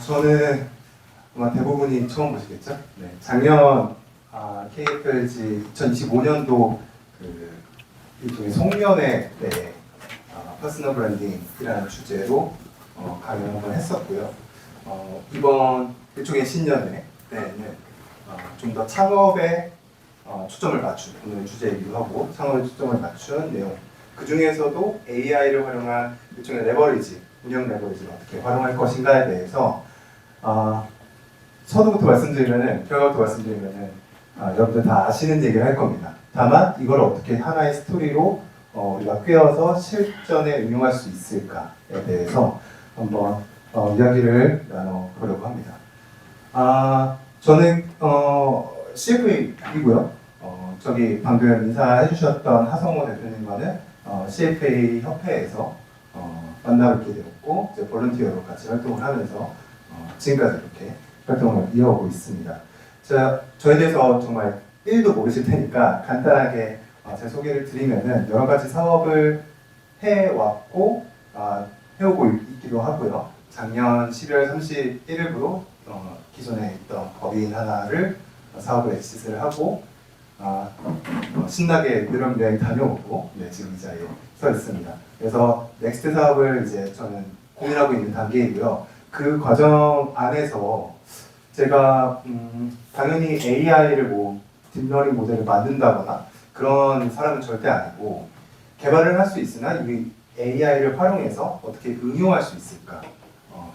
저는 아마 대부분이 처음 보시겠죠? 네, 작년 KFLG 2025년도 그 일종의 송년회 때 퍼스널 브랜딩이라는 주제로 강연을 한번 했었고요. 이번 일종의 신년회 때는 좀 더 창업에 초점을 맞춘, 오늘 주제이기도 하고 창업에 초점을 맞춘 내용, 그 중에서도 AI를 활용한 일종의 레버리지, 운영 레버리지를 어떻게 활용할 것인가에 대해서 서두부터 말씀드리면은, 결과부터 말씀드리면은 여러분들 다 아시는 얘기를 할 겁니다. 다만 이걸 어떻게 하나의 스토리로 우리가 꿰어서 실전에 응용할 수 있을까에 대해서 한번 이야기를 나눠보려고 합니다. 저는 CFA이고요. 저기 방금 인사해 주셨던 하성호 대표님과는 CFA 협회에서 만나뵙게 되었고, 이제 볼런티어로 같이 활동을 하면서 지금까지 이렇게 활동을 이어오고 있습니다. 저에 대해서 정말 1도 모르실 테니까 간단하게 제 소개를 드리면은, 여러 가지 사업을 해왔고 해오고 있기도 하고요. 작년 12월 31일부로 기존에 있던 법인 하나를 사업을 엑시트를 하고 신나게 유럽 여행 다녀오고, 네, 지금 이 자리에 서 있습니다. 그래서 넥스트 사업을 이제 저는 고민하고 있는 단계이고요. 그 과정 안에서 제가 당연히 AI를 딥러닝 모델을 만든다거나 그런 사람은 절대 아니고, 개발을 할 수 있으나 이 AI를 활용해서 어떻게 응용할 수 있을까,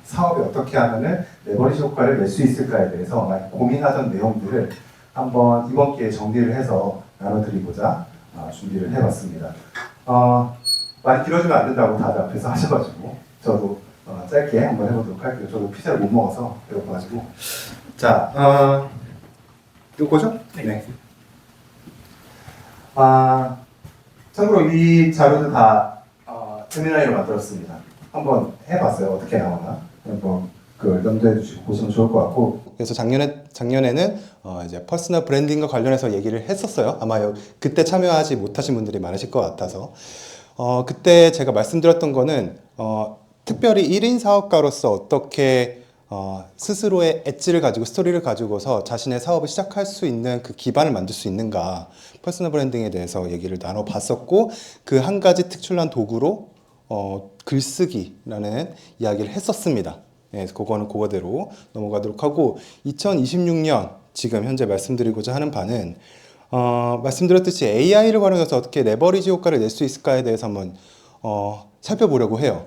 사업에 어떻게 하면은 레버리지 효과를 낼 수 있을까에 대해서 많이 고민하던 내용들을 한번 이번 기회에 정리를 해서 나눠드리고자 준비를 해봤습니다. 많이 길어지면 안 된다고 다들 앞에서 하셔가지고 저도 짧게 한번 해보도록 할게요. 저도 피자를 못 먹어서 배고파가지고. 자, 이거죠? 네. 참고로 이 자료도 다 세미나로 만들었습니다. 한번 해봤어요. 어떻게 나오나 한번 그걸 염두해 주시고 보시면 좋을 것 같고. 그래서 작년에는 이제 퍼스널 브랜딩과 관련해서 얘기를 했었어요. 아마 그때 참여하지 못하신 분들이 많으실 것 같아서. 그때 제가 말씀드렸던 거는 특별히 1인 사업가로서 어떻게 스스로의 엣지를 가지고 스토리를 가지고서 자신의 사업을 시작할 수 있는 그 기반을 만들 수 있는가, 퍼스널 브랜딩에 대해서 얘기를 나눠봤었고, 그 한 가지 특출난 도구로 글쓰기라는 이야기를 했었습니다. 네, 그거는 그거대로 넘어가도록 하고, 2026년 지금 현재 말씀드리고자 하는 바는 말씀드렸듯이 AI를 활용해서 어떻게 레버리지 효과를 낼 수 있을까에 대해서 한번 살펴보려고 해요.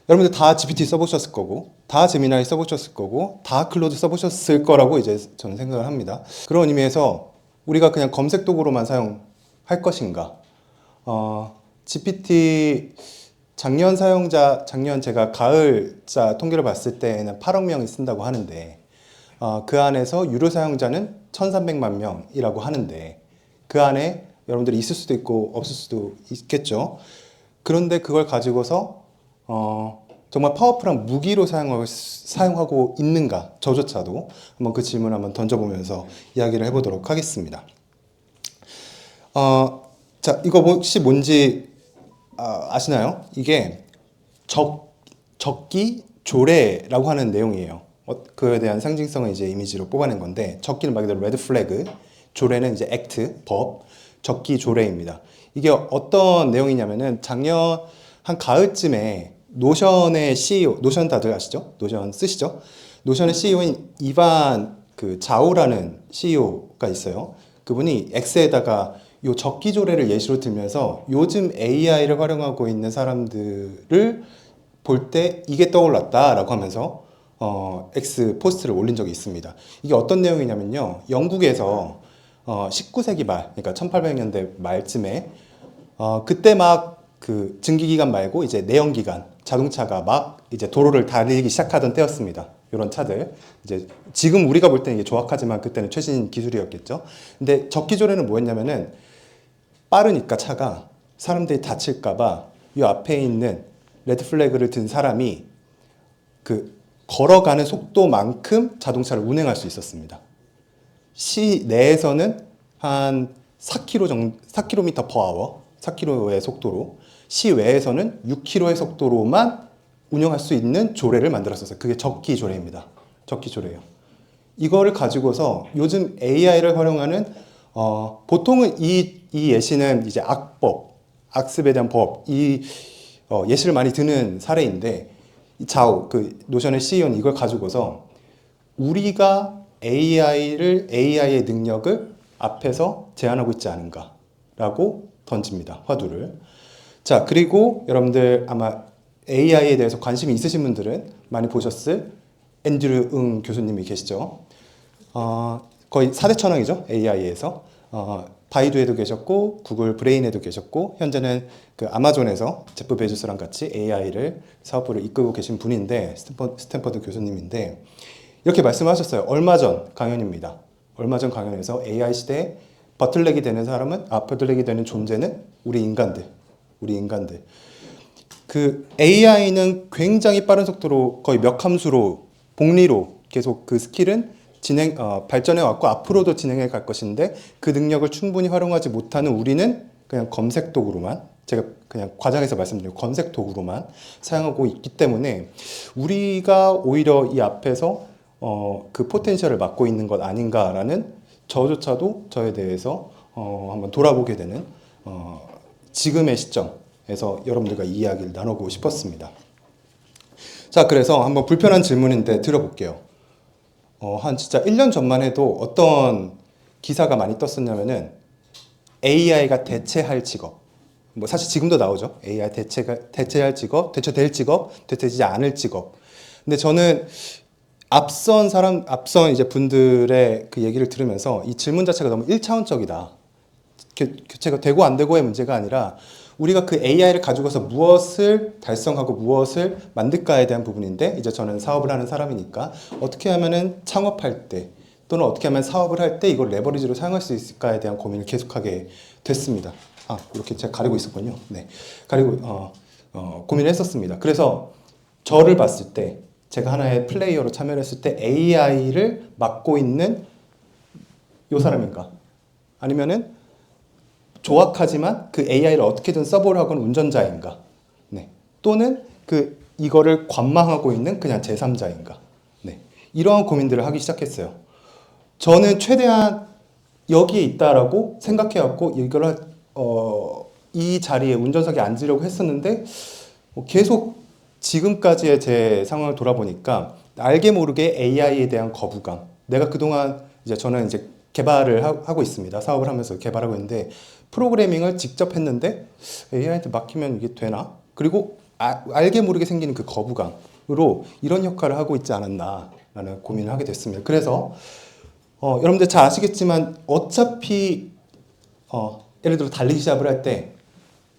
여러분들 다 GPT 써보셨을 거고, 다 제미나이 써보셨을 거고, 다 클로드 써보셨을 거라고 이제 저는 생각을 합니다. 그런 의미에서 우리가 그냥 검색 도구로만 사용할 것인가? GPT 작년 제가 가을자 통계를 봤을 때에는 8억 명이 쓴다고 하는데, 그 안에서 유료 사용자는 1,300만 명이라고 하는데, 그 안에 여러분들이 있을 수도 있고 없을 수도 있겠죠. 그런데 그걸 가지고서 정말 파워풀한 무기로 사용하고 있는가, 저조차도 한번 그 질문을 한번 던져보면서 이야기를 해보도록 하겠습니다. 자, 이거 혹시 뭔지 아시나요? 이게 적기 조례라고 하는 내용이에요. 그에 대한 상징성을 이제 이미지로 뽑아낸 건데, 적기는 말 그대로 레드 플래그, 조례는 이제 액트, 법, 적기 조례입니다. 이게 어떤 내용이냐면은, 작년 한 가을쯤에 노션의 CEO, 노션 다들 아시죠? 노션 쓰시죠? 노션의 CEO인 이반 자오라는 CEO가 있어요. 그분이 X에다가 요 적기 조례를 예시로 들면서 요즘 AI를 활용하고 있는 사람들을 볼 때 이게 떠올랐다라고 하면서 X 포스트를 올린 적이 있습니다. 이게 어떤 내용이냐면요, 영국에서 19세기 말, 그러니까 1800년대 말쯤에 그때 막 증기기관 말고 이제 내연기관 자동차가 막 이제 도로를 달리기 시작하던 때였습니다. 이런 차들, 이제 지금 우리가 볼 때는 이게 조악하지만 그때는 최신 기술이었겠죠. 근데 적기조례는 뭐였냐면은, 빠르니까 차가 사람들이 다칠까봐 이 앞에 있는 레드 플래그를 든 사람이 걸어가는 속도만큼 자동차를 운행할 수 있었습니다. 시 내에서는 한 4km per hour, 4km의 속도로, 시외에서는 6km의 속도로만 운영할 수 있는 조례를 만들었었어요. 그게 적기 조례입니다. 적기조래예요. 이거를 가지고서 요즘 AI를 활용하는 보통은 이 예시는 이제 악습에 대한 법, 예시를 많이 드는 사례인데 자오 그 노션의 CEO는 이걸 가지고서 우리가 AI의 능력을 앞에서 제한하고 있지 않은가라고 던집니다. 화두를. 자, 그리고 여러분들 아마 AI에 대해서 관심이 있으신 분들은 많이 보셨을 앤드류 응 교수님이 계시죠. 거의 4대 천왕이죠. AI에서. 바이두에도 계셨고 구글 브레인에도 계셨고 현재는 그 아마존에서 제프 베조스랑 같이 AI를 사업부를 이끌고 계신 분인데 스탠퍼드 교수님인데 이렇게 말씀하셨어요. 얼마 전 강연입니다. 얼마 전 강연에서 AI 시대에 버틀렉이 되는 존재는 우리 인간들. 그 AI는 굉장히 빠른 속도로 거의 몇 함수로 복리로 계속 그 스킬은 발전해 왔고 앞으로도 진행해 갈 것인데 그 능력을 충분히 활용하지 못하는 우리는 그냥 검색 도구로만 제가 그냥 과장해서 말씀드리고 검색 도구로만 사용하고 있기 때문에 우리가 오히려 이 앞에서 그 포텐셜을 막고 있는 것 아닌가라는 저조차도 저에 대해서 한번 돌아보게 되는 지금의 시점에서 여러분들과 이 이야기를 나누고 싶었습니다. 자, 그래서 한번 불편한 질문인데 들어볼게요. 한 진짜 1년 전만 해도 어떤 기사가 많이 떴었냐면은 AI가 대체할 직업. 뭐 사실 지금도 나오죠. AI 대체할 직업, 대체될 직업, 대체되지 않을 직업. 근데 저는 앞선 이제 분들의 그 얘기를 들으면서 이 질문 자체가 너무 1차원적이다. 교체가 되고 안 되고의 문제가 아니라 우리가 그 AI를 가지고서 무엇을 달성하고 무엇을 만들까에 대한 부분인데 이제 저는 사업을 하는 사람이니까 어떻게 하면은 창업할 때 또는 어떻게 하면 사업을 할 때 이걸 레버리지로 사용할 수 있을까에 대한 고민을 계속하게 됐습니다. 이렇게 제가 가리고 있었군요. 네, 가리고 고민을 했었습니다. 그래서 저를 봤을 때 제가 하나의 플레이어로 참여를 했을 때 AI를 맡고 있는 요 사람인가? 아니면은 조악하지만 그 AI를 어떻게든 써보려고 하는 운전자인가? 네. 또는 이거를 관망하고 있는 그냥 제3자인가? 네. 이러한 고민들을 하기 시작했어요. 저는 최대한 여기에 있다라고 생각해왔고 이걸 이 자리에 운전석에 앉으려고 했었는데 계속 지금까지의 제 상황을 돌아보니까 알게 모르게 AI에 대한 거부감. 내가 그동안 저는 개발을 하고 있습니다. 사업을 하면서 개발하고 있는데 프로그래밍을 직접 했는데 AI한테 맡기면 이게 되나? 그리고 알게 모르게 생기는 그 거부감으로 이런 역할을 하고 있지 않았나라는 고민을 하게 됐습니다. 그래서 여러분들 잘 아시겠지만 어차피 예를 들어 달리기 시합을 할 때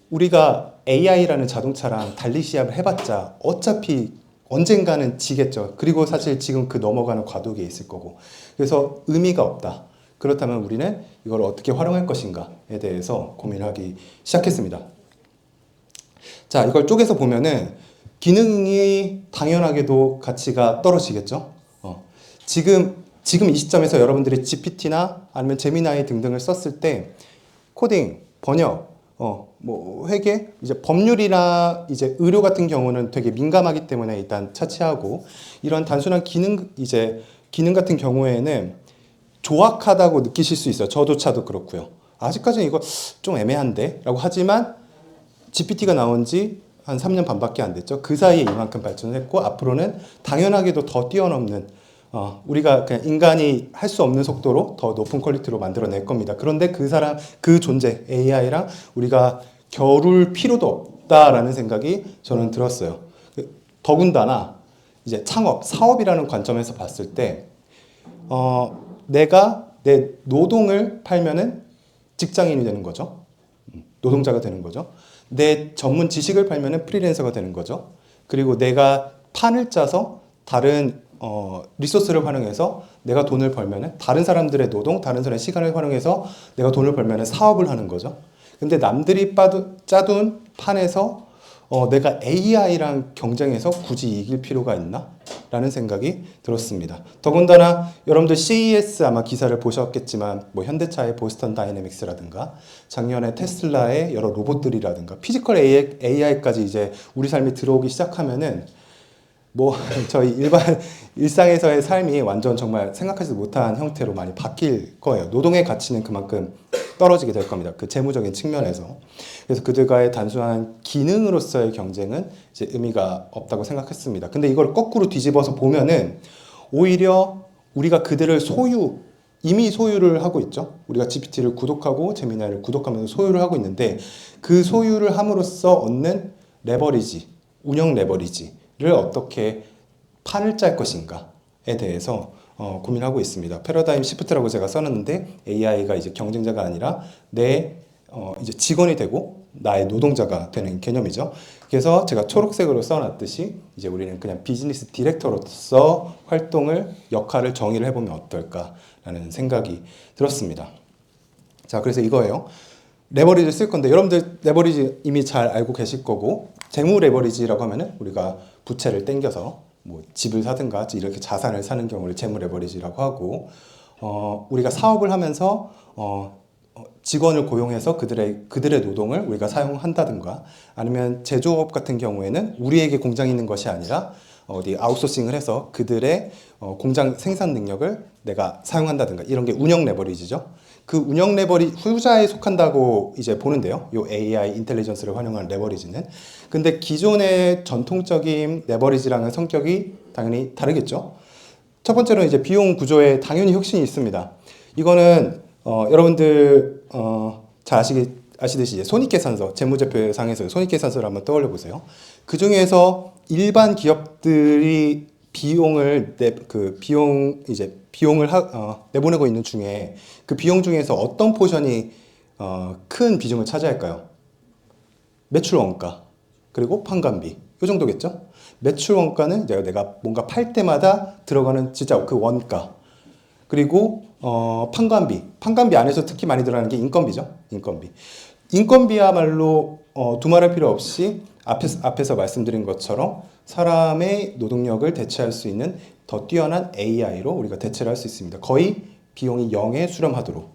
우리가 AI라는 자동차랑 달리기 시합을 해봤자 어차피 언젠가는 지겠죠. 그리고 사실 지금 그 넘어가는 과도기에 있을 거고. 그래서 의미가 없다. 그렇다면 우리는 이걸 어떻게 활용할 것인가에 대해서 고민을 하기 시작했습니다. 자, 이걸 쪼개서 보면은 기능이 당연하게도 가치가 떨어지겠죠. 지금 이 시점에서 여러분들이 GPT나 아니면 제미나이 등등을 썼을 때 코딩, 번역, 뭐 회계, 법률이나 의료 같은 경우는 되게 민감하기 때문에 일단 차치하고 이런 단순한 기능 같은 경우에는 조악하다고 느끼실 수 있어요. 저조차도 그렇고요. 아직까지는 이거 좀 애매한데? 라고 하지만 GPT가 나온 지 한 3년 반밖에 안 됐죠. 그 사이에 이만큼 발전을 했고 앞으로는 당연하게도 더 뛰어넘는 우리가 그냥 인간이 할 수 없는 속도로 더 높은 퀄리티로 만들어낼 겁니다. 그런데 그 존재 AI랑 우리가 겨룰 필요도 없다라는 생각이 저는 들었어요. 더군다나 창업, 사업이라는 관점에서 봤을 때 내가 내 노동을 팔면은 직장인이 되는 거죠. 노동자가 되는 거죠. 내 전문 지식을 팔면은 프리랜서가 되는 거죠. 그리고 내가 판을 짜서 다른 리소스를 활용해서 내가 돈을 벌면은 다른 사람들의 노동, 다른 사람의 시간을 활용해서 내가 돈을 벌면은 사업을 하는 거죠. 근데 남들이 짜둔 판에서 내가 AI랑 경쟁해서 굳이 이길 필요가 있나? 라는 생각이 들었습니다. 더군다나 여러분들 CES 아마 기사를 보셨겠지만 뭐 현대차의 보스턴 다이내믹스라든가 작년에 테슬라의 여러 로봇들이라든가 피지컬 AI까지 우리 삶에 들어오기 시작하면은 뭐 저희 일반 일상에서의 삶이 완전 정말 생각하지도 못한 형태로 많이 바뀔 거예요. 노동의 가치는 그만큼 떨어지게 될 겁니다. 그 재무적인 측면에서. 그래서 그들과의 단순한 기능으로서의 경쟁은 이제 의미가 없다고 생각했습니다. 근데 이걸 거꾸로 뒤집어서 보면은 오히려 우리가 그들을 이미 소유를 하고 있죠. 우리가 GPT를 구독하고 제미나이를 구독하면서 소유를 하고 있는데 그 소유를 함으로써 얻는 레버리지, 운영 레버리지를 어떻게 판을 짤 것인가에 대해서 고민하고 있습니다. 패러다임 시프트라고 제가 써놨는데 AI가 이제 경쟁자가 아니라 내 이제 직원이 되고 나의 노동자가 되는 개념이죠. 그래서 제가 초록색으로 써놨듯이 이제 우리는 그냥 비즈니스 디렉터로서 역할을 정의를 해보면 어떨까라는 생각이 들었습니다. 자, 그래서 이거예요. 레버리지를 쓸 건데 여러분들 레버리지 이미 잘 알고 계실 거고 재무 레버리지라고 하면은 우리가 부채를 땡겨서 뭐 집을 사든가 이렇게 자산을 사는 경우를 재무 레버리지라고 하고 우리가 사업을 하면서 직원을 고용해서 그들의 노동을 우리가 사용한다든가 아니면 제조업 같은 경우에는 우리에게 공장이 있는 것이 아니라 어디 아웃소싱을 해서 그들의 공장 생산 능력을 내가 사용한다든가 이런 게 운영 레버리지죠. 그 운영 후자에 속한다고 이제 보는데요. 요 AI 인텔리전스를 활용한 레버리지는. 근데 기존의 전통적인 레버리지랑은 성격이 당연히 다르겠죠. 첫 번째로는 이제 비용 구조에 당연히 혁신이 있습니다. 이거는 여러분들 잘 아시듯이 이제 손익계산서, 재무제표상에서 손익계산서를 한번 떠올려 보세요. 그 중에서 일반 기업들이 비용을 내보내고 있는 중에 그 비용 중에서 어떤 포션이 큰 비중을 차지할까요? 매출 원가 그리고 판관비 이 정도겠죠? 매출 원가는 내가 뭔가 팔 때마다 들어가는 진짜 그 원가 그리고 판관비 안에서 특히 많이 들어가는 게 인건비죠. 인건비야말로 두말할 필요 없이 앞에서 말씀드린 것처럼 사람의 노동력을 대체할 수 있는 더 뛰어난 AI로 우리가 대체를 할 수 있습니다. 거의 비용이 0에 수렴하도록.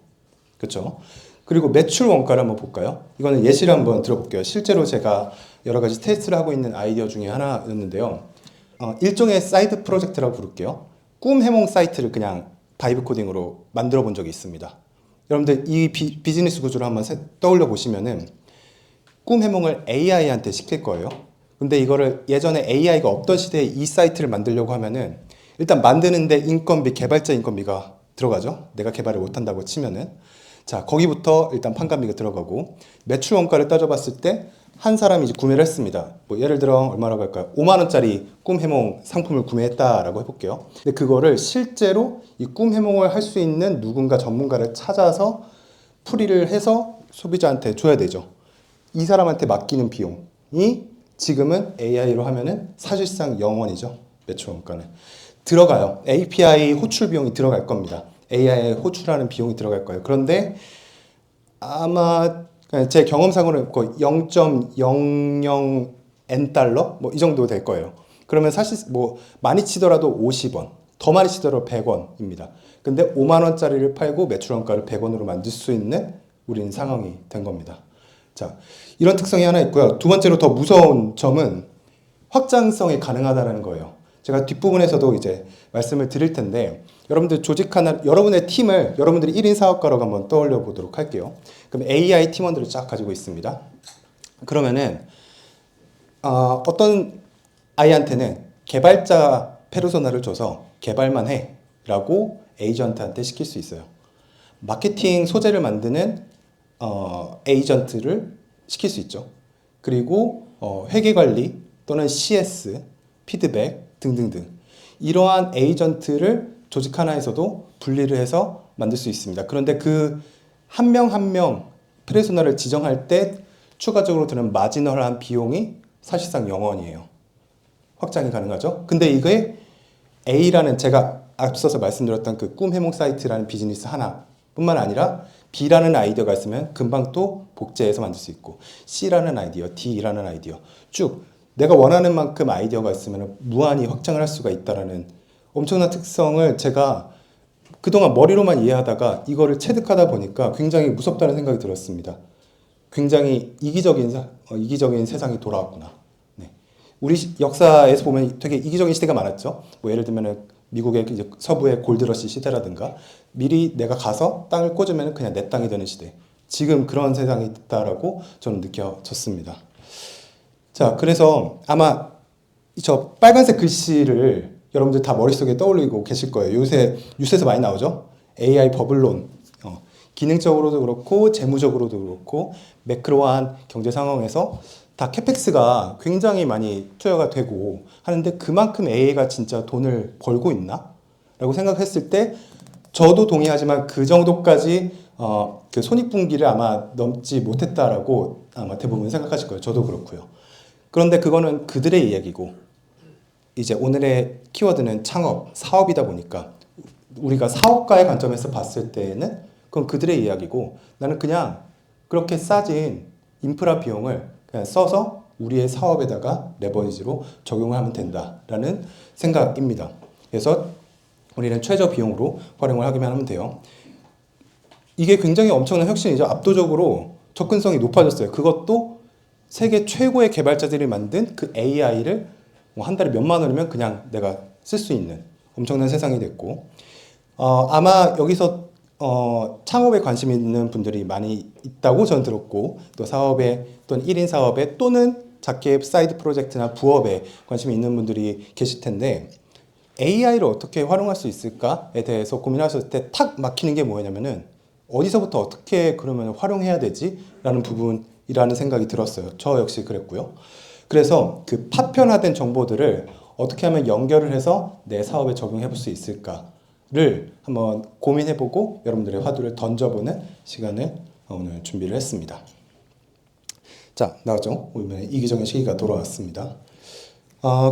그렇죠? 그리고 매출 원가를 한번 볼까요? 이거는 예시를 한번 들어볼게요. 실제로 제가 여러 가지 테스트를 하고 있는 아이디어 중에 하나였는데요. 일종의 사이드 프로젝트라고 부를게요. 꿈 해몽 사이트를 그냥 바이브 코딩으로 만들어 본 적이 있습니다. 여러분들 이 비즈니스 구조를 한번 떠올려 보시면은 꿈 해몽을 AI한테 시킬 거예요. 근데 이거를 예전에 AI가 없던 시대에 이 사이트를 만들려고 하면은 일단 만드는데 개발자 인건비가 들어가죠. 내가 개발을 못한다고 치면은. 자, 거기부터 일단 판관비가 들어가고 매출 원가를 따져봤을 때 한 사람이 이제 구매를 했습니다. 뭐 예를 들어 얼마라고 할까요? 5만 원짜리 꿈 해몽 상품을 구매했다라고 해볼게요. 근데 그거를 실제로 이 꿈 해몽을 할 수 있는 누군가 전문가를 찾아서 풀이를 해서 소비자한테 줘야 되죠. 이 사람한테 맡기는 비용이 지금은 AI로 하면은 사실상 0원이죠. 매출 원가는. 들어가요. API 호출 비용이 들어갈 겁니다. AI에 호출하는 비용이 들어갈 거예요. 그런데 아마 제 경험상으로는 거의 0.00N 달러? 뭐 이 정도 될 거예요. 그러면 사실 뭐 많이 치더라도 50원, 더 많이 치더라도 100원입니다. 근데 5만 원짜리를 팔고 매출 원가를 100원으로 만들 수 있는 우리는 상황이 된 겁니다. 자, 이런 특성이 하나 있고요. 두 번째로 더 무서운 점은 확장성이 가능하다는 거예요. 제가 뒷부분에서도 이제 말씀을 드릴 텐데 여러분들 여러분의 팀을 여러분들이 1인 사업가라고 한번 떠올려 보도록 할게요. 그럼 AI 팀원들을 쫙 가지고 있습니다. 그러면은 어떤 아이한테는 개발자 페르소나를 줘서 개발만 해 라고 에이전트한테 시킬 수 있어요. 마케팅 소재를 만드는 에이전트를 시킬 수 있죠. 그리고 회계관리 또는 CS, 피드백 등등등 이러한 에이전트를 조직 하나에서도 분리를 해서 만들 수 있습니다. 그런데 그 한 명 한 명 페르소나를 지정할 때 추가적으로 드는 마지널한 비용이 사실상 0원이에요. 확장이 가능하죠. 근데 이게 A라는 제가 앞서서 말씀드렸던 그 꿈 해몽 사이트라는 비즈니스 하나뿐만 아니라 B라는 아이디어가 있으면 금방 또 복제해서 만들 수 있고 C라는 아이디어, D라는 아이디어 쭉 내가 원하는 만큼 아이디어가 있으면 무한히 확장을 할 수가 있다는 엄청난 특성을 제가 그동안 머리로만 이해하다가 이거를 체득하다 보니까 굉장히 무섭다는 생각이 들었습니다. 굉장히 이기적인 세상이 돌아왔구나. 네. 우리 역사에서 보면 되게 이기적인 시대가 많았죠. 뭐 예를 들면은 미국의 이제 서부의 골드러시 시대라든가 미리 내가 가서 땅을 꽂으면 그냥 내 땅이 되는 시대. 지금 그런 세상이 있다라고 저는 느껴졌습니다. 자, 그래서 아마 저 빨간색 글씨를 여러분들 다 머릿속에 떠올리고 계실 거예요. 요새 뉴스에서 많이 나오죠. AI 버블론. 기능적으로도 그렇고 재무적으로도 그렇고 매크로한 경제 상황에서 다 캐펙스가 굉장히 많이 투여가 되고 하는데 그만큼 AI가 진짜 돈을 벌고 있나? 라고 생각했을 때 저도 동의하지만 그 정도까지 그 손익분기를 아마 넘지 못했다라고 아마 대부분 생각하실 거예요. 저도 그렇고요. 그런데 그거는 그들의 이야기고 이제 오늘의 키워드는 창업, 사업이다 보니까 우리가 사업가의 관점에서 봤을 때에는 그건 그들의 이야기고 나는 그냥 그렇게 싸진 인프라 비용을 그냥 써서 우리의 사업에다가 레버리지로 적용을 하면 된다라는 생각입니다. 그래서 우리는 최저 비용으로 활용을 하기만 하면 돼요. 이게 굉장히 엄청난 혁신이죠. 압도적으로 접근성이 높아졌어요. 그것도 세계 최고의 개발자들이 만든 그 AI를 한 달에 몇만 원이면 그냥 내가 쓸 수 있는 엄청난 세상이 됐고 아마 여기서 창업에 관심 있는 분들이 많이 있다고 저는 들었고 또 사업에 또는 1인 사업에 또는 작게 사이드 프로젝트나 부업에 관심이 있는 분들이 계실 텐데 AI를 어떻게 활용할 수 있을까에 대해서 고민하셨을 때 탁 막히는 게 뭐냐면은 어디서부터 어떻게 그러면 활용해야 되지? 라는 부분이라는 생각이 들었어요. 저 역시 그랬고요. 그래서 그 파편화된 정보들을 어떻게 하면 연결을 해서 내 사업에 적용해 볼 수 있을까를 한번 고민해보고 여러분들의 화두를 던져보는 시간을 오늘 준비를 했습니다. 자, 나왔죠? 오늘 이기적인 시기가 돌아왔습니다.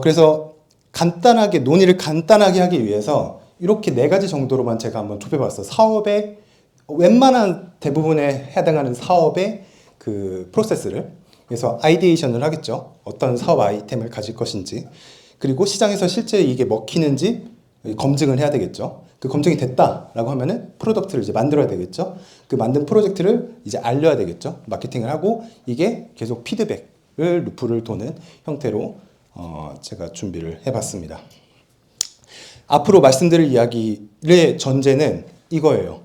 그래서 간단하게 논의를 간단하게 하기 위해서 이렇게 네 가지 정도로만 제가 한번 좁혀봤어요. 사업의 웬만한 대부분에 해당하는 사업의 그 프로세스를 그래서 아이디에이션을 하겠죠. 어떤 사업 아이템을 가질 것인지 그리고 시장에서 실제 이게 먹히는지 검증을 해야 되겠죠. 그 검증이 됐다라고 하면은 프로덕트를 이제 만들어야 되겠죠. 그 만든 프로젝트를 이제 알려야 되겠죠. 마케팅을 하고 이게 계속 피드백을 루프를 도는 형태로 제가 준비를 해봤습니다. 앞으로 말씀드릴 이야기의 전제는 이거예요.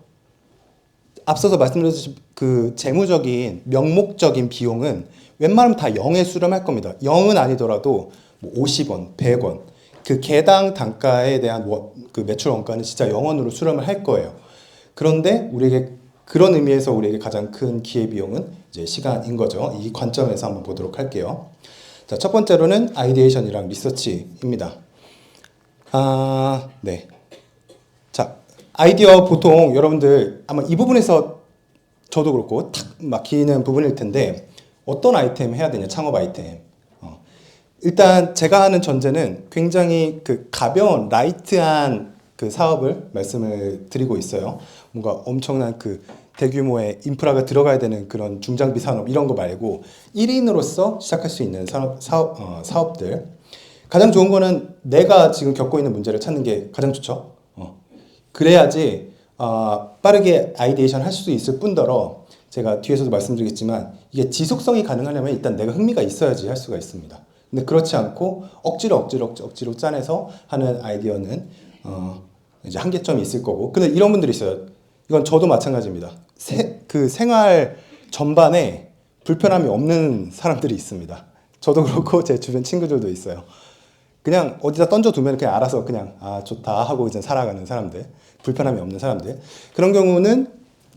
앞서서 말씀드렸듯이 그 재무적인 명목적인 비용은 웬만하면 다 0에 수렴할 겁니다. 0은 아니더라도 뭐 50원, 100원 그 개당 단가에 대한 그 매출 원가는 진짜 0원으로 수렴을 할 거예요. 그런데 우리에게 그런 의미에서 우리에게 가장 큰 기회비용은 이제 시간인 거죠. 이 관점에서 한번 보도록 할게요. 자, 첫 번째로는 아이디에이션이랑 리서치입니다. 네. 자, 아이디어 보통 여러분들 아마 이 부분에서 저도 그렇고 탁 막히는 부분일 텐데 어떤 아이템 해야 되냐, 창업 아이템. 일단 제가 하는 전제는 굉장히 그 가벼운 라이트한 그 사업을 말씀을 드리고 있어요. 뭔가 엄청난 그 대규모의 인프라가 들어가야 되는 그런 중장비 산업 이런 거 말고 1인으로서 시작할 수 있는 사업들. 가장 좋은 거는 내가 지금 겪고 있는 문제를 찾는 게 가장 좋죠. 그래야지 빠르게 아이디에이션 할 수 있을 뿐더러 제가 뒤에서도 말씀드리겠지만 이게 지속성이 가능하려면 일단 내가 흥미가 있어야지 할 수가 있습니다. 근데 그렇지 않고 억지로 짜내서 하는 아이디어는 이제 한계점이 있을 거고. 근데 이런 분들이 있어요. 이건 저도 마찬가지입니다. 그 생활 전반에 불편함이 없는 사람들이 있습니다. 저도 그렇고 제 주변 친구들도 있어요. 그냥 어디다 던져두면 그냥 알아서 그냥 좋다 하고 이제 살아가는 사람들, 불편함이 없는 사람들. 그런 경우는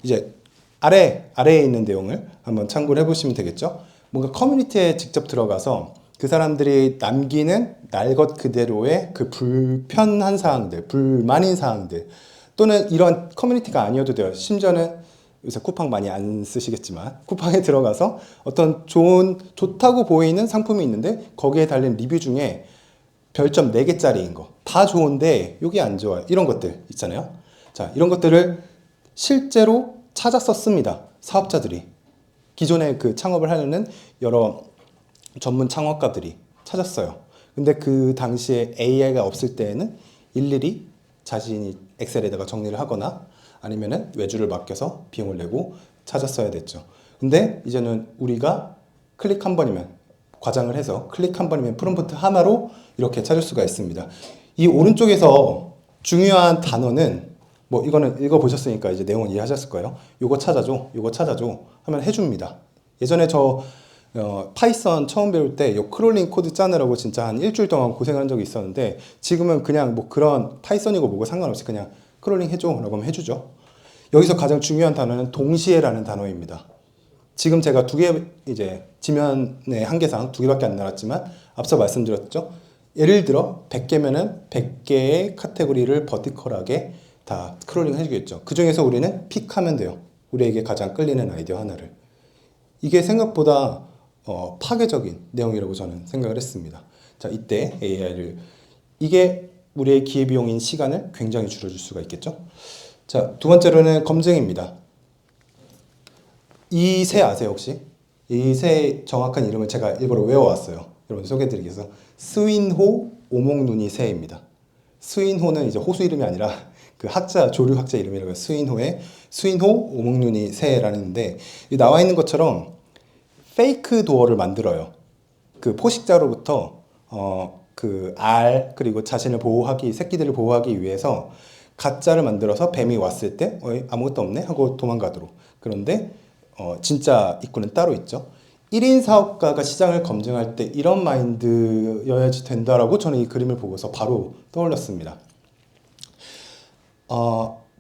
이제 아래에 있는 내용을 한번 참고를 해보시면 되겠죠. 뭔가 커뮤니티에 직접 들어가서 그 사람들이 남기는 날 것 그대로의 그 불편한 사항들, 불만인 사항들 또는 이런 커뮤니티가 아니어도 돼요. 심지어는 요새 쿠팡 많이 안 쓰시겠지만 쿠팡에 들어가서 어떤 좋다고 보이는 상품이 있는데 거기에 달린 리뷰 중에 별점 4개짜리인 거 다 좋은데 여기 안 좋아요. 이런 것들 있잖아요. 자, 이런 것들을 실제로 찾아 썼습니다. 사업자들이. 기존에 그 창업을 하려는 여러 전문 창업가들이 찾았어요. 근데 그 당시에 AI가 없을 때에는 일일이 자신이 엑셀에다가 정리를 하거나 아니면은 외주를 맡겨서 비용을 내고 찾았어야 됐죠. 근데 이제는 우리가 클릭 한 번이면 과장을 해서 클릭 한 번이면 프롬프트 하나로 이렇게 찾을 수가 있습니다. 이 오른쪽에서 중요한 단어는 뭐 이거는 읽어보셨으니까 이제 내용은 이해하셨을 거예요. 요거 찾아줘, 요거 찾아줘 하면 해줍니다. 예전에 저 파이썬 처음 배울 때 요 크롤링 코드 짜느라고 진짜 한 일주일 동안 고생한 적이 있었는데 지금은 그냥 뭐 그런 파이썬이고 뭐고 상관없이 그냥 크롤링 해줘 라고 하면 해주죠. 여기서 가장 중요한 단어는 동시에라는 단어입니다. 지금 제가 두 개 이제 지면의 한계상 두 개밖에 안 나왔지만 앞서 말씀드렸죠. 예를 들어 100개면은 100개의 카테고리를 버티컬하게 다 크롤링 해주겠죠. 그 중에서 우리는 픽하면 돼요. 우리에게 가장 끌리는 아이디어 하나를. 이게 생각보다 파괴적인 내용이라고 저는 생각을 했습니다. 자, 이때 AI를 이게 우리의 기회비용인 시간을 굉장히 줄여줄 수가 있겠죠. 자, 두 번째로는 검증입니다. 이 새 아세요 혹시? 이 새 정확한 이름을 제가 일부러 외워왔어요. 여러분 소개해드리기 위해서 스윈호 오목눈이 새입니다. 스윈호는 이제 호수 이름이 아니라 그 학자 조류 학자 이름이라고 해요. 스윈호의 스윈호 오목눈이 새라는데 나와 있는 것처럼 페이크 도어를 만들어요. 그 포식자로부터 그 알 그리고 자신을 보호하기 새끼들을 보호하기 위해서 가짜를 만들어서 뱀이 왔을 때 아무것도 없네 하고 도망가도록. 그런데 진짜 입구는 따로 있죠. 1인 사업가가 시장을 검증할 때 이런 마인드여야지 된다라고 저는 이 그림을 보고서 바로 떠올렸습니다.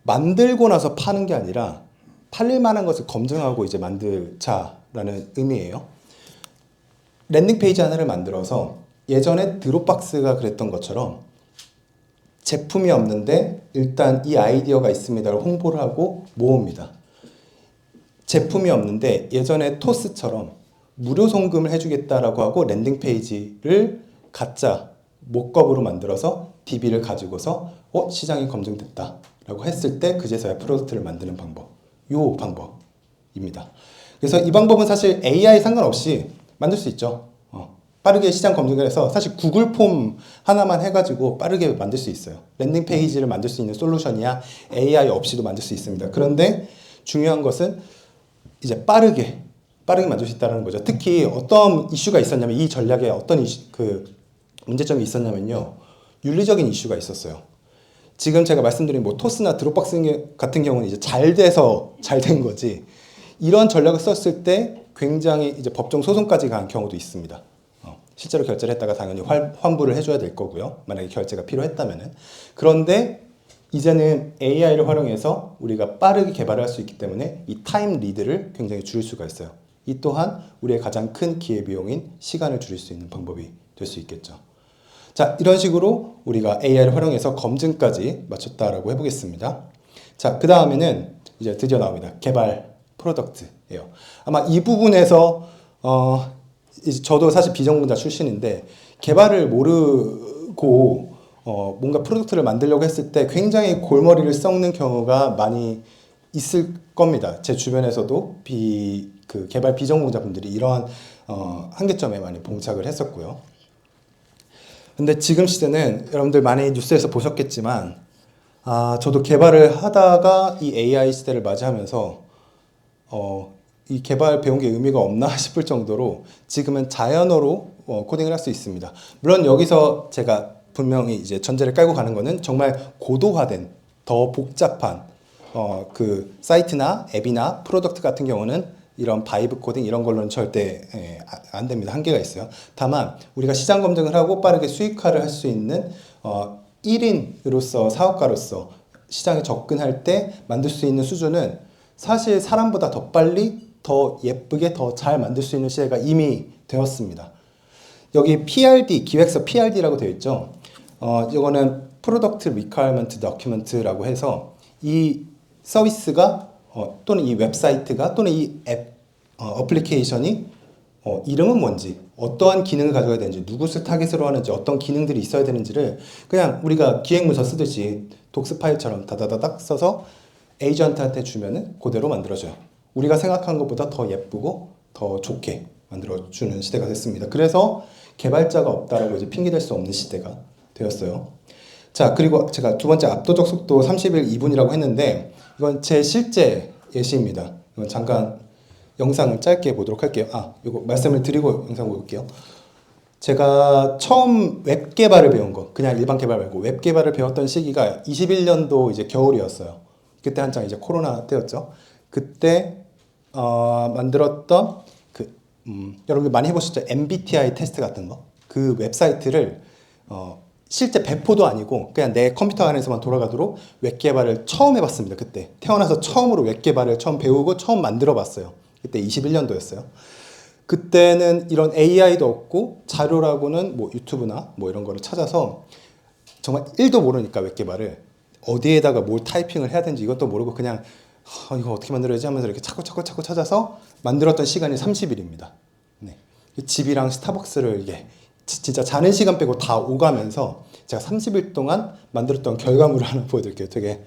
만들고 나서 파는 게 아니라 팔릴 만한 것을 검증하고 이제 만들자라는 의미예요. 랜딩 페이지 하나를 만들어서 예전에 드롭박스가 그랬던 것처럼 제품이 없는데 일단 이 아이디어가 있습니다를 홍보를 하고 모읍니다. 제품이 없는데 예전에 토스처럼 무료 송금을 해주겠다라고 하고 랜딩 페이지를 가짜 모컵으로 만들어서 DB를 가지고서 시장이 검증됐다라고 했을 때 그제서야 프로덕트를 만드는 방법. 요 방법입니다. 그래서 이 방법은 사실 AI 상관없이 만들 수 있죠. 빠르게 시장 검증을 해서 사실 구글 폼 하나만 해가지고 빠르게 만들 수 있어요. 랜딩 페이지를 만들 수 있는 솔루션이야 AI 없이도 만들 수 있습니다. 그런데 중요한 것은 이제 빠르게 만들 수 있다는 거죠. 특히 어떤 이슈가 있었냐면 이 전략에 어떤 문제점이 있었냐면요. 윤리적인 이슈가 있었어요. 지금 제가 말씀드린 뭐 토스나 드롭박스 같은 경우는 이제 잘 돼서 잘 된 거지. 이런 전략을 썼을 때 굉장히 이제 법정 소송까지 간 경우도 있습니다. 실제로 결제를 했다가 당연히 환불을 해줘야 될 거고요. 만약에 결제가 필요했다면은. 그런데 이제는 AI를 활용해서 우리가 빠르게 개발을 할 수 있기 때문에 이 타임 리드를 굉장히 줄일 수가 있어요. 이 또한 우리의 가장 큰 기회비용인 시간을 줄일 수 있는 방법이 될 수 있겠죠. 자, 이런 식으로 우리가 AI를 활용해서 검증까지 마쳤다라고 해보겠습니다. 자, 그 다음에는 이제 드디어 나옵니다. 개발 프로덕트예요. 아마 이 부분에서 이제 저도 사실 비전공자 출신인데 개발을 모르고 뭔가 프로덕트를 만들려고 했을 때 굉장히 골머리를 썩는 경우가 많이 있을 겁니다. 제 주변에서도 그 개발 비전공자분들이 이러한 한계점에 많이 봉착을 했었고요. 근데 지금 시대는 여러분들 많이 뉴스에서 보셨겠지만 저도 개발을 하다가 이 AI 시대를 맞이하면서 이 개발 배운 게 의미가 없나 싶을 정도로 지금은 자연어로 코딩을 할 수 있습니다. 물론 여기서 제가 분명히 이제 전제를 깔고 가는 거는 정말 고도화된 더 복잡한 그 사이트나 앱이나 프로덕트 같은 경우는 이런 바이브 코딩 이런 걸로는 절대 안 됩니다. 한계가 있어요. 다만 우리가 시장 검증을 하고 빠르게 수익화를 할 수 있는 1인으로서 사업가로서 시장에 접근할 때 만들 수 있는 수준은 사실 사람보다 더 빨리 더 예쁘게 더 잘 만들 수 있는 시대가 이미 되었습니다. 여기 PRD 기획서 PRD라고 되어 있죠. 이거는 Product Requirement Document라고 해서 이 서비스가 또는 이 웹사이트가 또는 이 앱 어플리케이션이 이름은 뭔지 어떠한 기능을 가져야 되는지 누구를 타겟으로 하는지 어떤 기능들이 있어야 되는지를 그냥 우리가 기획문서 쓰듯이 독스 파일처럼 다다다닥 써서 에이전트한테 주면은 그대로 만들어져요. 우리가 생각한 것보다 더 예쁘고 더 좋게 만들어주는 시대가 됐습니다. 그래서 개발자가 없다라고 이제 핑계댈 수 없는 시대가 되었어요. 자, 그리고 제가 두 번째 압도적 속도 30일 2분이라고 했는데 이건 제 실제 예시입니다. 이건 잠깐 영상을 짧게 보도록 할게요. 이거 말씀을 드리고 영상 볼게요. 제가 처음 웹 개발을 배운 거, 그냥 일반 개발 말고 웹 개발을 배웠던 시기가 21년도 이제 겨울이었어요. 그때 한창 이제 코로나 때였죠. 그때 만들었던 여러분 많이 해보셨죠? MBTI 테스트 같은 거. 그 웹사이트를 실제 배포도 아니고 그냥 내 컴퓨터 안에서만 돌아가도록 웹 개발을 처음 해봤습니다. 그때 태어나서 처음으로 웹 개발을 처음 배우고 처음 만들어봤어요. 그때 21년도였어요. 그때는 이런 AI도 없고 자료라고는 뭐 유튜브나 뭐 이런 거를 찾아서 정말 1도 모르니까 웹 개발을 어디에다가 뭘 타이핑을 해야 되는지 이것도 모르고 그냥 이거 어떻게 만들어야지 하면서 이렇게 찾고 찾아서 만들었던 시간이 30일입니다. 네. 집이랑 스타벅스를 이게 진짜 자는 시간 빼고 다 오가면서 제가 30일 동안 만들었던 결과물을 하나 보여드릴게요. 되게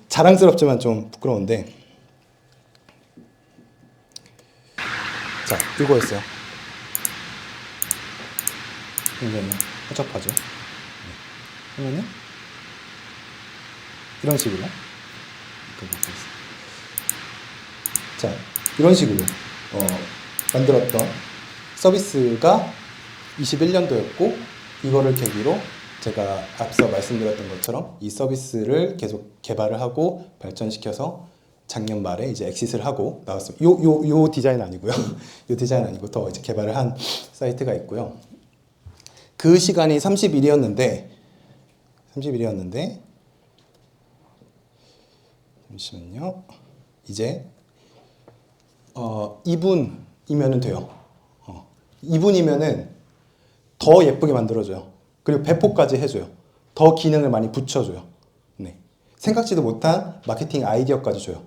자랑스럽지만 좀 부끄러운데 자, 이거였어요. 굉장히 허접하죠. 네. 그러면은 이런 식으로 자, 이런 식으로 만들었던 서비스가 21년도였고 이거를 계기로 제가 앞서 말씀드렸던 것처럼 이 서비스를 계속 개발을 하고 발전시켜서 작년 말에 이제 엑싯을 하고 나왔습니다. 요 디자인 아니고요. 요 디자인 아니고 더 이제 개발을 한 사이트가 있고요. 그 시간이 30일이었는데 잠시만요. 이제 2분이면은 돼요. 2분이면은 더 예쁘게 만들어줘요. 그리고 배포까지 해줘요. 더 기능을 많이 붙여줘요. 네. 생각지도 못한 마케팅 아이디어까지 줘요.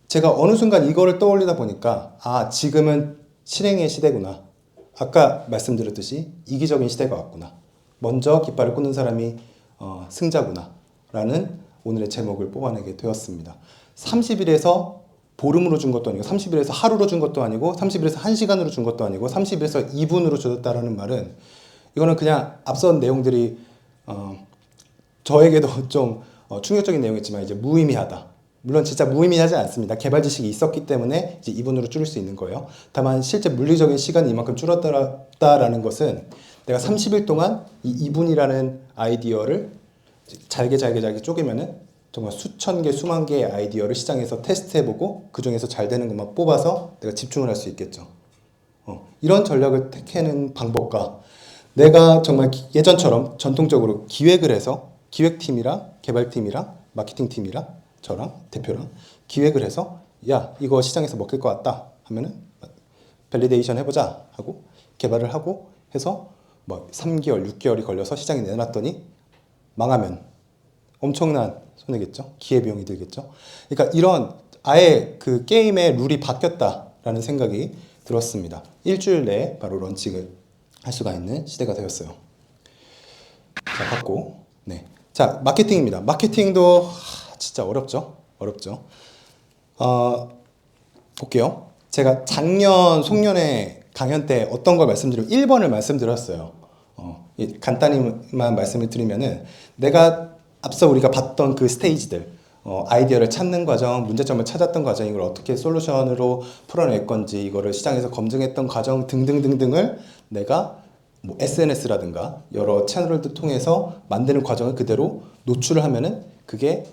제가 어느 순간 이거를 떠올리다 보니까 지금은 실행의 시대구나. 아까 말씀드렸듯이 이기적인 시대가 왔구나. 먼저 깃발을 꽂는 사람이 승자구나 라는 오늘의 제목을 뽑아내게 되었습니다. 30일에서 보름으로 준 것도 아니고 30일에서 하루로 준 것도 아니고 30일에서 1시간으로 준 것도 아니고 30일에서 2분으로 줬다라는 말은 이거는 그냥 앞선 내용들이 저에게도 좀 충격적인 내용이지만 이제 무의미하다. 물론 진짜 무의미하지 않습니다. 개발 지식이 있었기 때문에 이제 2분으로 줄일 수 있는 거예요. 다만 실제 물리적인 시간이 이만큼 줄었다라는 것은 내가 30일 동안 이 2분이라는 아이디어를 잘게 쪼개면은 정말 수천 개, 수만 개의 아이디어를 시장에서 테스트해보고 그 중에서 잘 되는 것만 뽑아서 내가 집중을 할 수 있겠죠. 이런 전략을 택하는 방법과 내가 정말 예전처럼 전통적으로 기획을 해서 기획팀이랑 개발팀이랑 마케팅팀이랑 저랑 대표랑 기획을 해서 야 이거 시장에서 먹힐 것 같다 하면은 밸리데이션 해보자 하고 개발을 하고 해서 뭐 3개월, 6개월이 걸려서 시장에 내놨더니 망하면 엄청난 손해겠죠. 기회비용이 들겠죠. 그러니까 이런 아예 그 게임의 룰이 바뀌었다라는 생각이 들었습니다. 일주일 내에 바로 런칭을 할 수가 있는 시대가 되었어요. 자, 받고 네. 자, 마케팅입니다. 마케팅도 진짜 어렵죠. 볼게요. 제가 작년 송년회 강연 때 어떤 걸 말씀드리면 1번을 말씀드렸어요. 간단히만 말씀을 드리면은 내가 앞서 우리가 봤던 그 스테이지들 아이디어를 찾는 과정, 문제점을 찾았던 과정, 이걸 어떻게 솔루션으로 풀어낼 건지 이거를 시장에서 검증했던 과정 등등등등을 내가 뭐 SNS라든가 여러 채널을 통해서 만드는 과정을 그대로 노출을 하면은 그게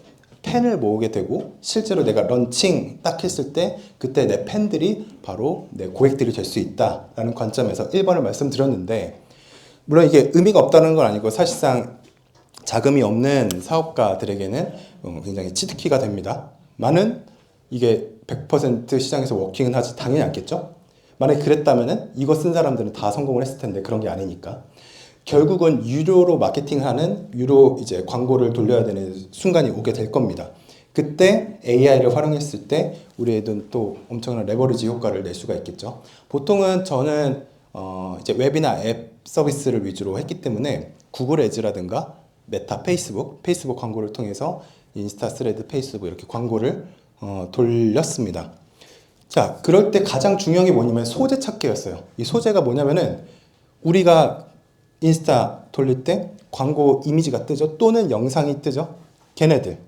팬을 모으게 되고 실제로 내가 런칭 딱 했을 때 그때 내 팬들이 바로 내 고객들이 될 수 있다라는 관점에서 1번을 말씀드렸는데 물론 이게 의미가 없다는 건 아니고 사실상 자금이 없는 사업가들에게는 굉장히 치트키가 됩니다. 많은 이게 100% 시장에서 워킹은 하지 당연히 않겠죠. 만약에 그랬다면은 이거 쓴 사람들은 다 성공을 했을 텐데 그런 게 아니니까 결국은 유료로 마케팅하는 유료 이제 광고를 돌려야 되는 순간이 오게 될 겁니다. 그때 AI를 활용했을 때 우리에는 또 엄청난 레버리지 효과를 낼 수가 있겠죠. 보통은 저는 이제 웹이나 앱 서비스를 위주로 했기 때문에 구글 애즈라든가 메타, 페이스북 광고를 통해서 인스타, 스레드, 페이스북 이렇게 광고를 돌렸습니다. 자, 그럴 때 가장 중요한 게 뭐냐면 소재 찾기였어요. 이 소재가 뭐냐면은 우리가 인스타 돌릴 때 광고 이미지가 뜨죠. 또는 영상이 뜨죠. 걔네들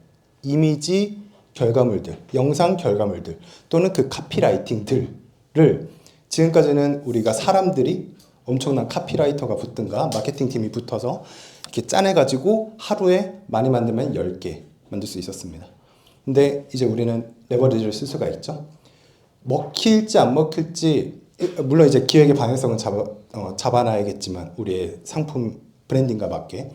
이미지 결과물들, 영상 결과물들 또는 그 카피라이팅들을 지금까지는 우리가 사람들이 엄청난 카피라이터가 붙든가 마케팅 팀이 붙어서 이렇게 짜내가지고 하루에 많이 만들면 10개 만들 수 있었습니다. 근데 이제 우리는 레버리지를 쓸 수가 있죠. 먹힐지 안 먹힐지, 물론 이제 기획의 방향성은 잡아놔야겠지만 우리의 상품 브랜딩과 맞게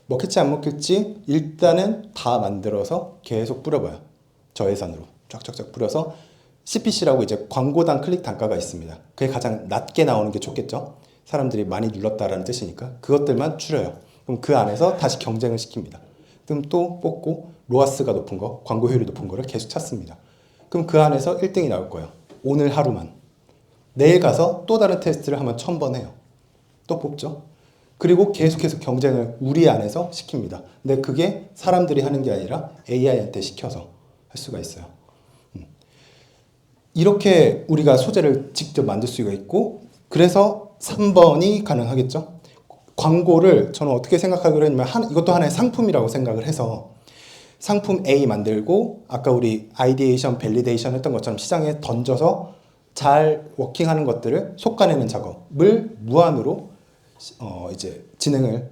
먹힐지 안 먹힐지 일단은 다 만들어서 계속 뿌려봐요. 저예산으로 쫙쫙쫙 뿌려서 CPC라고 이제 광고당 클릭 단가가 있습니다. 그게 가장 낮게 나오는 게 좋겠죠. 사람들이 많이 눌렀다라는 뜻이니까 그것들만 줄여요. 그럼 그 안에서 다시 경쟁을 시킵니다. 그럼 또 뽑고 로아스가 높은 거, 광고 효율이 높은 거를 계속 찾습니다. 그럼 그 안에서 1등이 나올 거예요. 오늘 하루만. 내일 가서 또 다른 테스트를 하면 1000번 해요. 또 뽑죠. 그리고 계속해서 경쟁을 우리 안에서 시킵니다. 근데 그게 사람들이 하는 게 아니라 AI한테 시켜서 할 수가 있어요. 이렇게 우리가 소재를 직접 만들 수가 있고, 그래서 3번이 가능하겠죠. 광고를 저는 어떻게 생각하기로 했냐면 이것도 하나의 상품이라고 생각을 해서 상품 A 만들고 아까 우리 아이디에이션, 밸리데이션 했던 것처럼 시장에 던져서 잘 워킹하는 것들을 솎아내는 작업을 무한으로 이제 진행을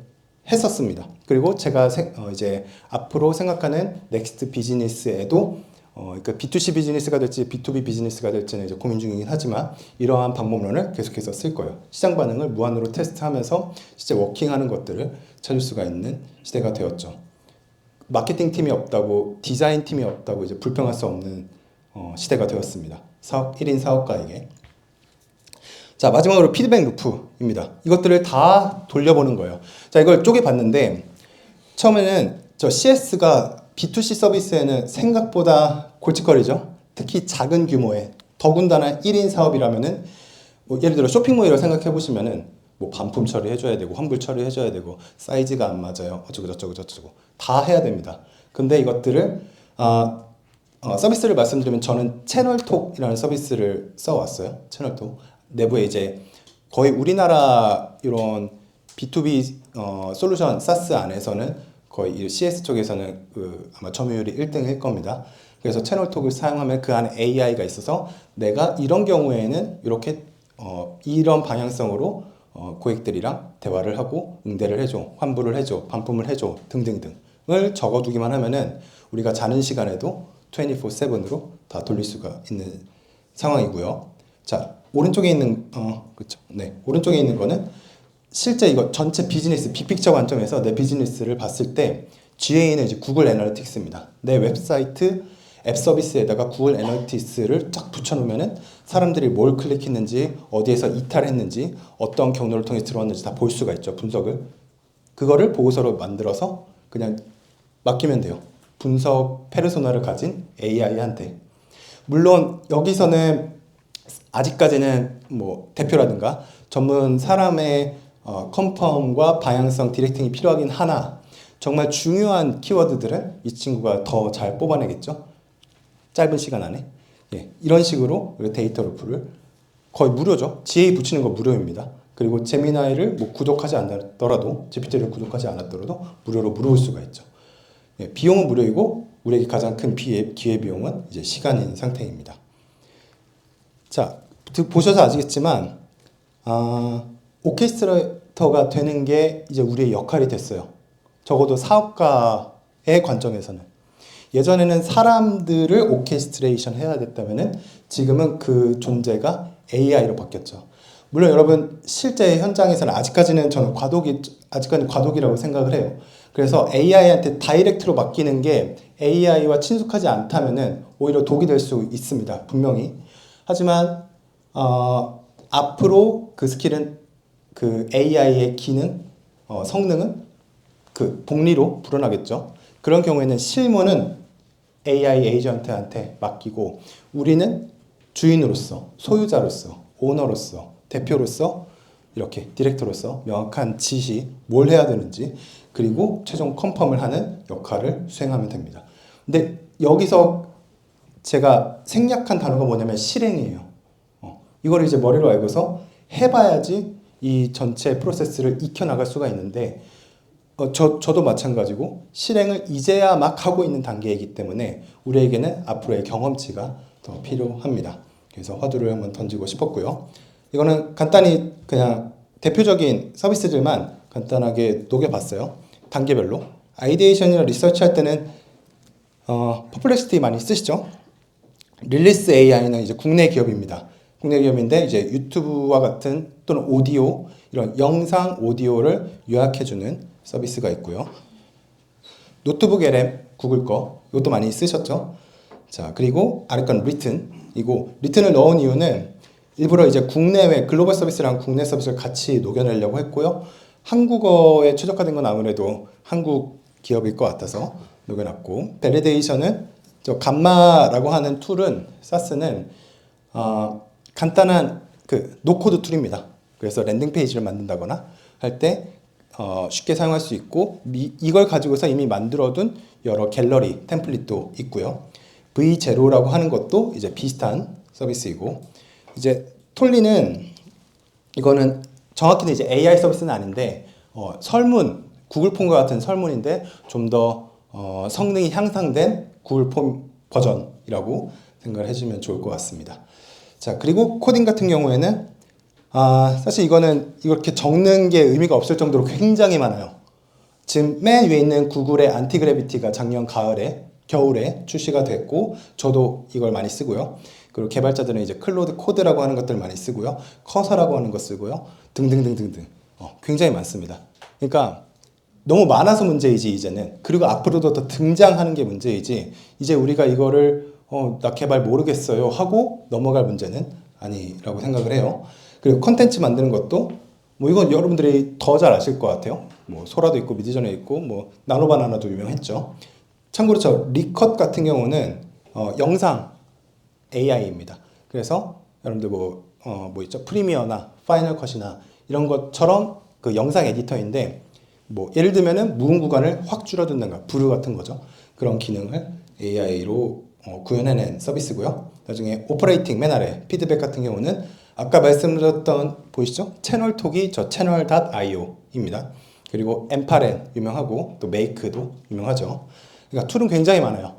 했었습니다. 그리고 제가 이제 앞으로 생각하는 넥스트 비즈니스에도 그러니까 B2C 비즈니스가 될지 B2B 비즈니스가 될지는 이제 고민 중이긴 하지만 이러한 방법론을 계속해서 쓸 거예요. 시장 반응을 무한으로 테스트하면서 실제 워킹하는 것들을 찾을 수가 있는 시대가 되었죠. 마케팅 팀이 없다고, 디자인 팀이 없다고 이제 불평할 수 없는 시대가 되었습니다. 1인 사업가에게. 자, 마지막으로 피드백 루프입니다. 이것들을 다 돌려보는 거예요. 자, 이걸 쪼개봤는데 처음에는 저 CS가 B2C 서비스에는 생각보다 골칫거리죠. 특히 작은 규모의, 더군다나 1인 사업이라면은 뭐 예를 들어 쇼핑몰이라고 생각해 보시면은 뭐 반품 처리해줘야 되고 환불 처리해줘야 되고 사이즈가 안 맞아요. 어쩌고 저쩌고 저쩌고 다 해야 됩니다. 근데 이것들을 서비스를 말씀드리면 저는 채널톡이라는 서비스를 써왔어요. 채널톡 내부에 이제 거의 우리나라 이런 B2B 솔루션 SaaS 안에서는 거의 이 CS 쪽에서는 아마 점유율이 1등일 겁니다. 그래서 채널톡을 사용하면 그 안에 AI가 있어서 내가 이런 경우에는 이렇게 이런 방향성으로 고객들이랑 대화를 하고 응대를 해줘, 환불을 해줘, 반품을 해줘 등등등을 적어두기만 하면은 우리가 자는 시간에도 24/7으로 다 돌릴 수가 있는 상황이고요. 자, 오른쪽에 있는 그렇죠. 네, 오른쪽에 있는 거는 실제 이거 전체 비즈니스 빅픽처 관점에서 내 비즈니스를 봤을 때 GA는 이제 구글 애널리틱스입니다. 내 웹사이트 앱 서비스에다가 구글 애널리틱스를 쫙 붙여놓으면은 사람들이 뭘 클릭했는지, 어디에서 이탈했는지, 어떤 경로를 통해 들어왔는지 다 볼 수가 있죠. 분석을. 그거를 보고서로 만들어서 그냥 맡기면 돼요. 분석 페르소나를 가진 AI한테. 물론 여기서는 아직까지는 뭐 대표라든가 전문 사람의 컨펌과 방향성 디렉팅이 필요하긴 하나 정말 중요한 키워드들은 이 친구가 더 잘 뽑아내겠죠. 짧은 시간 안에. 예, 이런 식으로 데이터 루프를 거의 무료죠. GA 붙이는 거 무료입니다. 그리고 제미나이를 뭐 구독하지 않았더라도 GPT를 구독하지 않았더라도 무료로 물어볼 수가 있죠. 예, 비용은 무료이고 우리에게 가장 큰 기회비용은 이제 시간인 상태입니다. 자, 보셔서 아시겠지만 오케스트레이터가 되는 게 이제 우리의 역할이 됐어요. 적어도 사업가의 관점에서는. 예전에는 사람들을 오케스트레이션 해야 됐다면은 지금은 그 존재가 AI로 바뀌었죠. 물론 여러분 실제 현장에서는 아직까지는 저는 아직까지 과도기라고 생각을 해요. 그래서 AI한테 다이렉트로 맡기는 게 AI와 친숙하지 않다면은 오히려 독이 될 수 있습니다. 분명히. 하지만 앞으로 그 스킬은 그 AI의 기능, 성능은 그 복리로 불어나겠죠. 그런 경우에는 실무는 AI 에이전트한테 맡기고 우리는 주인으로서, 소유자로서, 오너로서, 대표로서 이렇게 디렉터로서 명확한 지시, 뭘 해야 되는지 그리고 최종 컨펌을 하는 역할을 수행하면 됩니다. 근데 여기서 제가 생략한 단어가 뭐냐면 실행이에요. 이걸 이제 머리로 알고서 해봐야지 이 전체 프로세스를 익혀나갈 수가 있는데 저도 마찬가지고 실행을 이제야 막 하고 있는 단계이기 때문에 우리에게는 앞으로의 경험치가 더 필요합니다. 그래서 화두를 한번 던지고 싶었고요. 이거는 간단히 그냥 대표적인 서비스들만 간단하게 녹여봤어요. 단계별로. 아이디에이션이나 리서치 할 때는 퍼플렉시티 많이 쓰시죠? 릴리스 AI는 이제 국내 기업입니다. 국내 기업인데 이제 유튜브와 같은 또는 오디오 이런 영상 오디오를 요약해주는 서비스가 있고요. 노트북 LM 구글 거 이것도 많이 쓰셨죠? 자, 그리고 아래 건 리튼이고, 리튼을 넣은 이유는 일부러 이제 국내외 글로벌 서비스랑 국내 서비스를 같이 녹여내려고 했고요. 한국어에 최적화된 건 아무래도 한국 기업일 것 같아서 녹여놨고, 밸리데이션은 저 감마라고 하는 툴은 사스는 간단한 그 노코드 툴입니다. 그래서 랜딩 페이지를 만든다거나 할 때 쉽게 사용할 수 있고, 이걸 가지고서 이미 만들어둔 여러 갤러리 템플릿도 있고요. V0라고 하는 것도 이제 비슷한 서비스이고, 이제 톨리는 이거는 정확히는 이제 AI 서비스는 아닌데 설문, 구글 폼과 같은 설문인데 좀 더 성능이 향상된 구글 폼 버전이라고 생각을 해주면 좋을 것 같습니다. 자, 그리고 코딩 같은 경우에는 사실 이거는 이렇게 적는 게 의미가 없을 정도로 굉장히 많아요. 지금 맨 위에 있는 구글의 안티그래비티가 작년 겨울에 출시가 됐고, 저도 이걸 많이 쓰고요. 그리고 개발자들은 이제 클로드 코드라고 하는 것들 많이 쓰고요. 커서라고 하는 거 쓰고요. 등등등등등. 굉장히 많습니다. 그러니까 너무 많아서 문제이지 이제는. 그리고 앞으로도 더 등장하는 게 문제이지, 이제 우리가 이거를 나 개발 모르겠어요 하고 넘어갈 문제는 아니라고 생각을 해요. 그리고 컨텐츠 만드는 것도 뭐 이건 여러분들이 더 잘 아실 것 같아요. 뭐 소라도 있고 미드저니 있고 뭐 나노바나나도 유명했죠. 참고로 저 리컷 같은 경우는 영상 AI입니다. 그래서 여러분들 뭐 있죠? 프리미어나 파이널 컷이나 이런 것처럼 그 영상 에디터인데, 뭐 예를 들면은 묵은 구간을 확 줄여둔다든가 브루 같은 거죠. 그런 기능을 AI로 구현해낸 서비스고요. 나중에 오퍼레이팅 맨 아래 피드백 같은 경우는 아까 말씀드렸던 보이시죠? 채널톡이 저 채널.io입니다. 그리고 엠파렌 유명하고 또 메이크도 유명하죠. 그러니까 툴은 굉장히 많아요.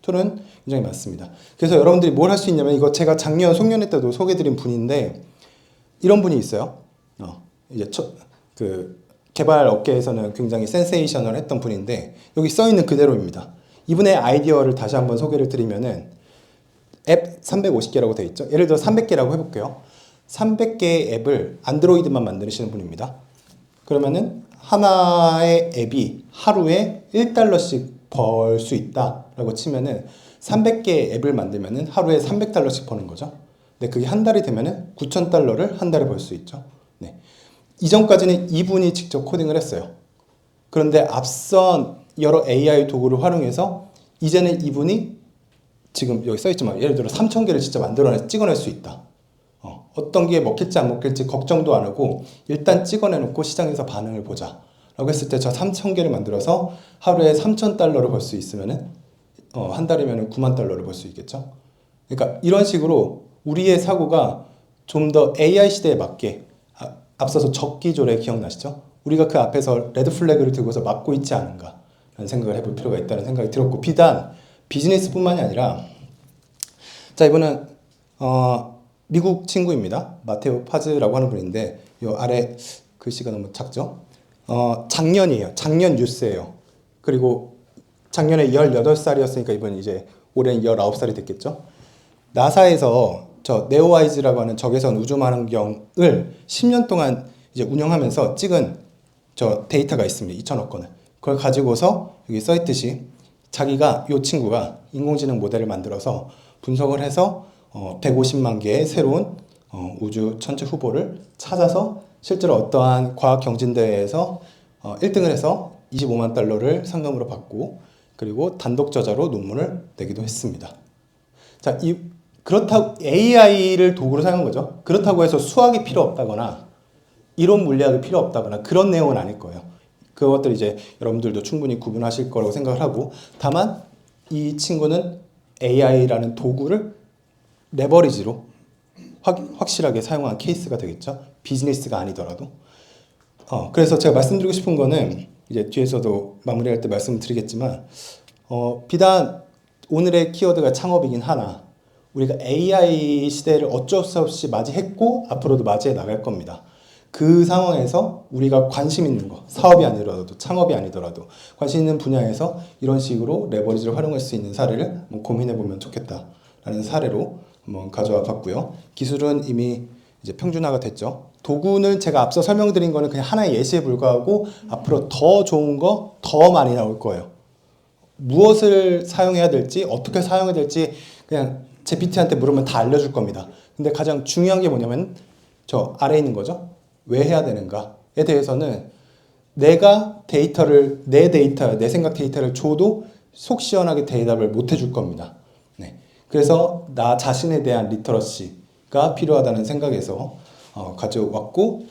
툴은 굉장히 많습니다. 그래서 여러분들이 뭘 할 수 있냐면, 이거 제가 작년 송년회 때도 소개해드린 분인데, 이런 분이 있어요. 이제 그 개발 업계에서는 굉장히 센세이셔널 했던 분인데, 여기 써있는 그대로입니다. 이분의 아이디어를 다시 한번 소개를 드리면은, 앱 350개라고 되어 있죠. 예를 들어 300개라고 해볼게요. 300개의 앱을 안드로이드만 만드시는 분입니다. 그러면은 하나의 앱이 하루에 $1씩 벌 수 있다라고 치면은 300개의 앱을 만들면은 하루에 $300씩 버는 거죠. 근데 그게 한 달이 되면은 $9,000를 한 달에 벌 수 있죠. 네. 이전까지는 이분이 직접 코딩을 했어요. 그런데 앞선 여러 AI 도구를 활용해서 이제는 이분이 지금 여기 써있지만, 예를 들어 3,000개를 진짜 찍어낼 수 있다. 어떤 게 먹힐지 안 먹힐지 걱정도 안 하고 일단 찍어내놓고 시장에서 반응을 보자 라고 했을 때 저 3,000개를 만들어서 하루에 $3,000를 벌 수 있으면은 한 달이면 $90,000를 벌 수 있겠죠. 그러니까 이런 식으로 우리의 사고가 좀 더 AI 시대에 맞게, 앞서서 적기조례 기억나시죠? 우리가 그 앞에서 레드 플래그를 들고서 막고 있지 않은가 라는 생각을 해볼 필요가 있다는 생각이 들었고, 비단 비즈니스뿐만이 아니라, 자, 이분은 미국 친구입니다. 마테오 파즈라고 하는 분인데, 이 아래 글씨가 너무 작죠? 작년이에요. 작년 뉴스예요. 그리고 작년에 18살이었으니까 이번 이제 올해는 19살이 됐겠죠? 나사에서 저 네오와이즈라고 하는 적외선 우주망원경을 10년 동안 이제 운영하면서 찍은 저 데이터가 있습니다. 2천억 건을. 그걸 가지고서 여기 써있듯이 자기가, 이 친구가 인공지능 모델을 만들어서 분석을 해서 150만 개의 새로운 우주 천체 후보를 찾아서 실제로 어떠한 과학 경진대회에서 1등을 해서 $250,000를 상금으로 받고, 그리고 단독 저자로 논문을 내기도 했습니다. 자, 그렇다고 AI를 도구로 사용한 거죠. 그렇다고 해서 수학이 필요 없다거나 이론 물리학이 필요 없다거나 그런 내용은 아닐 거예요. 그것들 이제 여러분들도 충분히 구분하실 거라고 생각을 하고, 다만 이 친구는 AI라는 도구를 레버리지로 확실하게 사용한 케이스가 되겠죠. 비즈니스가 아니더라도. 그래서 제가 말씀드리고 싶은 거는, 이제 뒤에서도 마무리할 때 말씀드리겠지만, 비단 오늘의 키워드가 창업이긴 하나, 우리가 AI 시대를 어쩔 수 없이 맞이했고 앞으로도 맞이해 나갈 겁니다. 그 상황에서 우리가 관심 있는 거, 사업이 아니더라도 창업이 아니더라도 관심 있는 분야에서 이런 식으로 레버리지를 활용할 수 있는 사례를 한번 고민해 보면 좋겠다라는 사례로 한번 가져와 봤고요. 기술은 이미 이제 평준화가 됐죠. 도구는 제가 앞서 설명드린 거는 그냥 하나의 예시에 불과하고 앞으로 더 좋은 거 더 많이 나올 거예요. 무엇을 사용해야 될지 어떻게 사용해야 될지 그냥 GPT한테 물으면 다 알려줄 겁니다. 근데 가장 중요한 게 뭐냐면 저 아래에 있는 거죠. 왜 해야 되는가에 대해서는 내가 데이터를 내 데이터, 내 생각 데이터를 줘도 속 시원하게 대답을 못 해줄 겁니다. 네. 그래서 나 자신에 대한 리터러시가 필요하다는 생각에서 가져왔고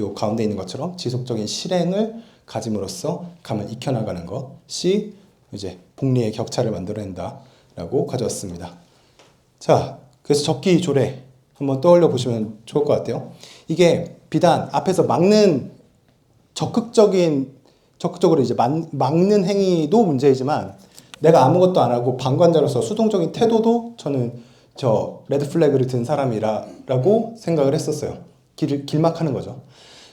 요 가운데 있는 것처럼 지속적인 실행을 가짐으로써 감을 익혀나가는 것이 이제 복리의 격차를 만들어낸다라고 가져왔습니다. 자, 그래서 적기 조례 한번 떠올려 보시면 좋을 것 같아요. 이게 비단 앞에서 막는 적극적으로 이제 막는 행위도 문제이지만 내가 아무것도 안 하고 방관자로서 수동적인 태도도 저는 저 레드 플래그를 든 사람이라고 생각을 했었어요. 길막하는 거죠.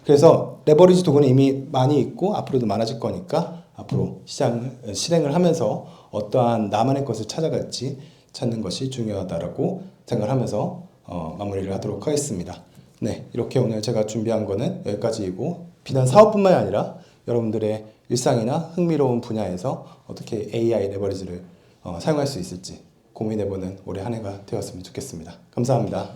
그래서 레버리지 도구는 이미 많이 있고 앞으로도 많아질 거니까 앞으로 실행을 하면서 어떠한 나만의 것을 찾아갈지 찾는 것이 중요하다라고 생각을 하면서 마무리를 하도록 하겠습니다. 네, 이렇게 오늘 제가 준비한 거는 여기까지이고 비단 사업뿐만 아니라 여러분들의 일상이나 흥미로운 분야에서 어떻게 AI 레버리지를 사용할 수 있을지 고민해보는 올해 한 해가 되었으면 좋겠습니다. 감사합니다.